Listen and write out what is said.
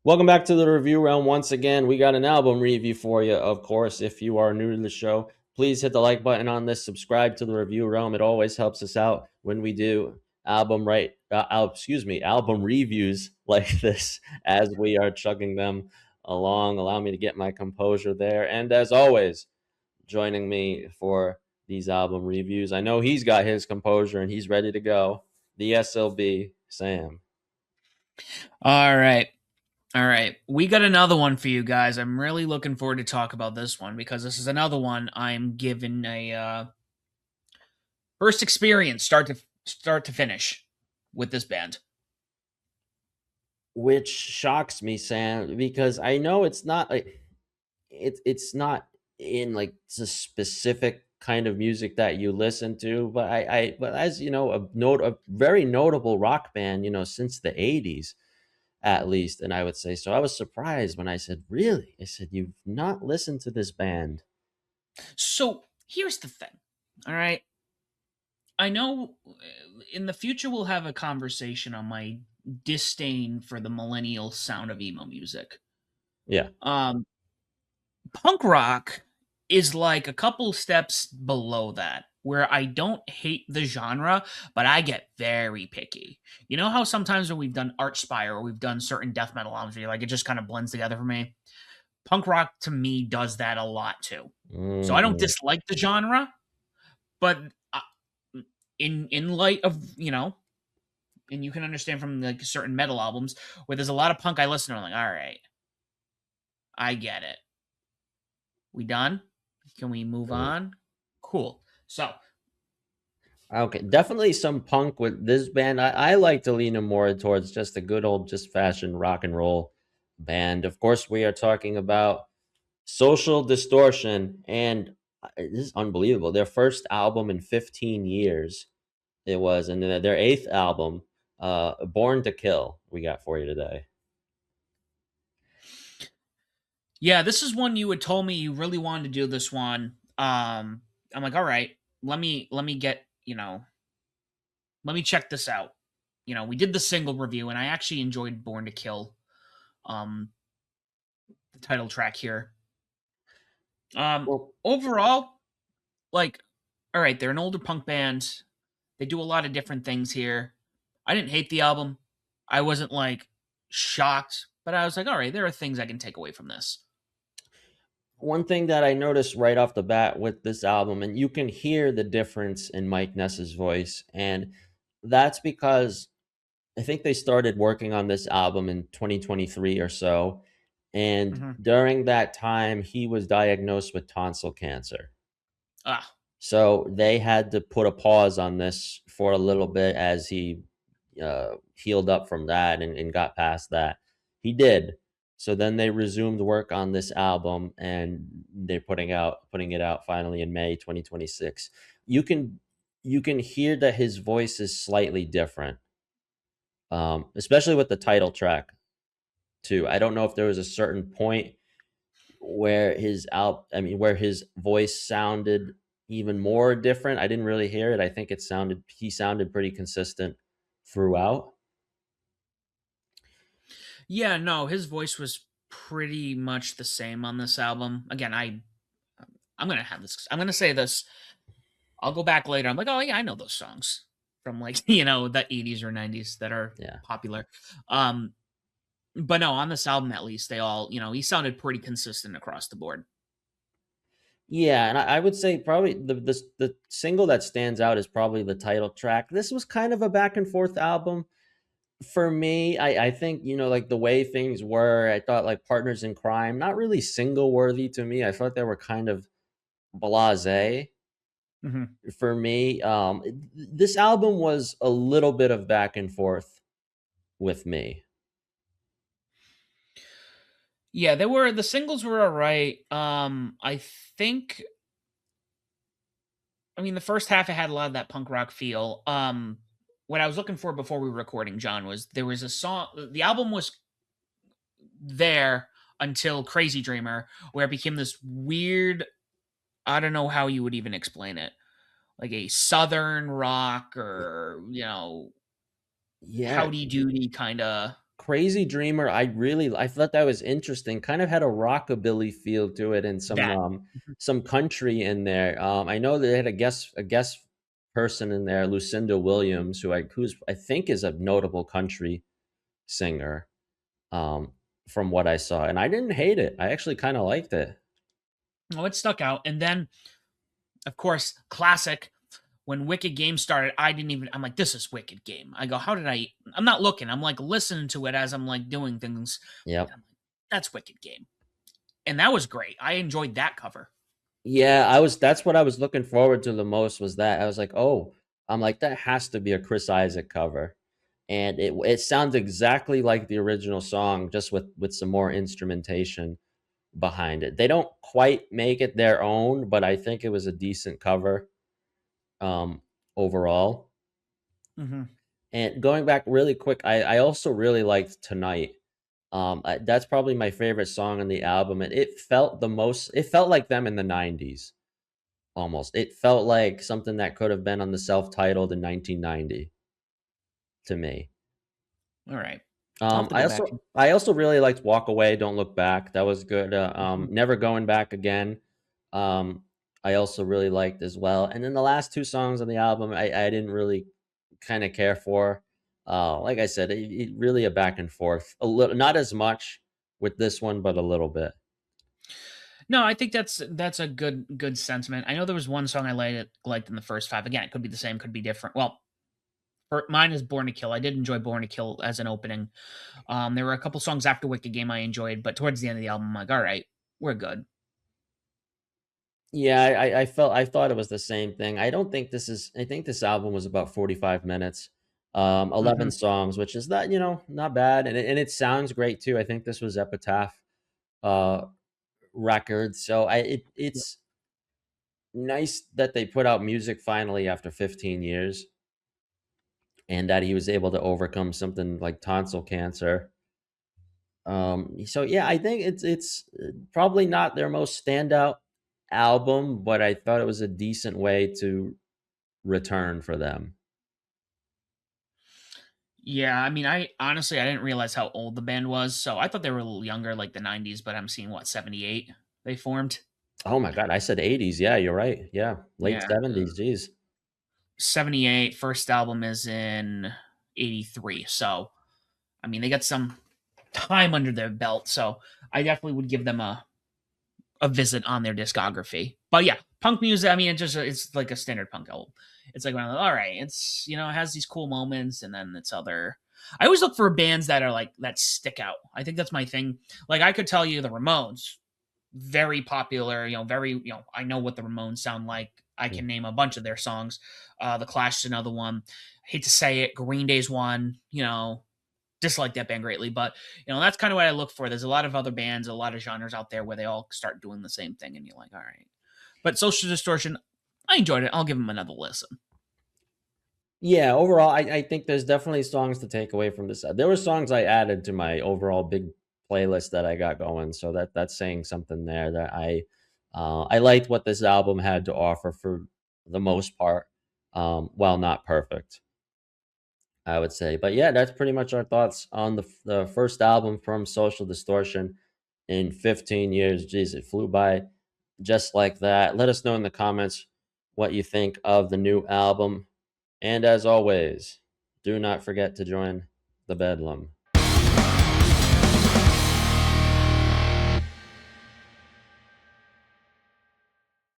Welcome back to the review realm. Once again, we got an album review for you. Of course, if you are new to the show, please hit the like button on this, subscribe to the review realm. It always helps us out when we do album reviews like this as we are chugging them along. Allow me to get my composure there. And as always, joining me for these album reviews, I know he's got his composure and he's ready to go. The SLB, Sam. All right. All right. We got another one for you guys. I'm really looking forward to talk about this one because this is another one I'm given a first experience start to finish with this band. Which shocks me, Sam, because I know it's not like it's not in like the specific kind of music that you listen to, but but as you know, a very notable rock band, since the 80s at least, and I would say so. I was surprised when I said, "Really?" I said, "You've not listened to this band?" So, here's the thing. All right. I know in the future we'll have a conversation on my disdain for the millennial sound of emo music. Yeah. Um Punk rock is like a couple steps below that, where I don't hate the genre, but I get very picky. You know how sometimes when we've done Archspire or we've done certain death metal albums, where like it just kind of blends together for me. Punk rock to me does that a lot too. So I don't Mhm. dislike the genre, but in light of and you can understand from like certain metal albums where there's a lot of punk I listen to, I'm like, all right, I get it. We done? Can we move on? Cool. So, Okay, definitely some punk with this band. I like to lean more towards just a good old, just fashioned rock and roll band. Of course, we are talking about Social Distortion, and this is unbelievable. Their first album in 15 years, it was, and then their eighth album, Born to Kill, we got for you today. yeah, this is one you had told me you really wanted to do this one. I'm like, all right, let me get, let me check this out. We did the single review and I actually enjoyed Born to Kill, um, the title track here. Well, Overall, like, all right, they're an older punk band. They do a lot of different things here. I didn't hate the album. I wasn't like shocked, but I was like, all right, there are things I can take away from this. one thing that I noticed right off the bat with this album, and you can hear the difference in Mike Ness's voice, and that's because I think they started working on this album in 2023 or so. And Hmm. during that time, he was diagnosed with tonsil cancer. Ah, So they had to put a pause on this for a little bit as he healed up from that and got past that. He did. So then they resumed work on this album and they're putting it out finally in May 2026. You can you can hear that his voice is slightly different, especially with the title track too. I don't know if there was a certain point where where his voice sounded even more different. I didn't really hear it. I think he sounded pretty consistent throughout. yeah, no, his voice was pretty much the same on this album. Again, I'm gonna have this. I'm gonna say this. I'll go back later. I'm like, oh yeah, I know those songs from like the 80s or 90s that are Yeah. popular. Um, but no, on this album at least, they all he sounded pretty consistent across the board. Yeah, and I would say probably the single that stands out is probably the title track. This was kind of a back and forth album for me. I think, like the way things were, I thought like Partners in Crime, not really single worthy to me. I thought they were kind of blasé Hmm. for me. This album was a little bit of back and forth with me. Yeah, the singles were all right. I think I mean the first half it had a lot of that punk rock feel. What I was looking for before we were recording, John, was there was a song. The album was there until Crazy Dreamer, where it became this weird. I don't know how you would even explain it, like a southern rock or Yeah, howdy doody kind of. Crazy Dreamer, I thought that was interesting. Kind of had a rockabilly feel to it and That. some country in there. I know they had a guest person in there, Lucinda Williams, who's I think is a notable country singer. Um, from what I saw, and I didn't hate it. I actually kind of liked it. Oh, it stuck out. And then, of course, classic. When Wicked Game started, I didn't even. I'm like, this is Wicked Game. I go, how did I? I'm not looking. I'm like listening to it as I'm like doing things. Yep. And I'm like, that's Wicked Game, and that was great. I enjoyed that cover. Yeah, that's what I was looking forward to the most was that. I was like, "Oh, I'm like that has to be a Chris Isaac cover." And it sounds exactly like the original song just with some more instrumentation behind it. They don't quite make it their own, but I think it was a decent cover um overall. Mm-hmm. And going back really quick, I also really liked Tonight. That's probably my favorite song on the album, and it felt like them in the 90s. Almost. It felt like something that could have been on the self-titled in 1990 to me. All right, I'll have to I go back. also I also really liked Walk Away, Don't Look Back. That was good. Mhm. Never Going Back Again. Um, I also really liked as well. And then the last two songs on the album, I didn't really kind of care for. Like I said, it really a back and forth. A little, not as much with this one, but a little bit. No, I think that's a good sentiment. I know there was one song I liked in the first five. Again, it could be the same, could be different. Well, mine is Born to Kill. I did enjoy Born to Kill as an opening. There were a couple songs after Wicked Game I enjoyed, but towards the end of the album, I'm like, all right, we're good. Yeah, I thought it was the same thing. I don't think this is I think this album was about 45 minutes. 11 Hmm. songs, which is not, not bad. And it sounds great too. I think this was Epitaph uh record. So it's nice that they put out music finally after 15 years and that he was able to overcome something like tonsil cancer. So yeah, I think it's probably not their most standout album, but I thought it was a decent way to return for them. Yeah, I mean, I honestly I didn't realize how old the band was, so I thought they were a little younger, like the '90s. But I'm seeing what 78 they formed. Oh my god, I said 80s. Yeah, you're right. Yeah, late Yeah, 70s. Geez. 78. First album is in '83. So I mean, they got some time under their belt. So I definitely would give them a visit on their discography. But yeah, punk music. I mean, it's like a standard punk album. It's like all right, it's it has these cool moments, and then it's other. I always look for bands that are like that stick out. I think that's my thing. Like I could tell you the Ramones, very popular. Very I know what the Ramones sound like. I Mm. can name a bunch of their songs. The Clash is another one. I hate to say it, Green Day's one. Dislike that band greatly, but that's kind of what I look for. There's a lot of other bands, a lot of genres out there where they all start doing the same thing, and you're like, all right. But Social Distortion, I enjoyed it. I'll give them another listen. Yeah, overall, I think there's definitely songs to take away from this. There were songs I added to my overall big playlist that I got going, so that's saying something there that I liked what this album had to offer for the most part, while not perfect, I would say. But yeah, that's pretty much our thoughts on the first album from Social Distortion in 15 years. Jeez, it flew by just like that. Let us know in the comments what you think of the new album. And as always, do not forget to join the Bedlam.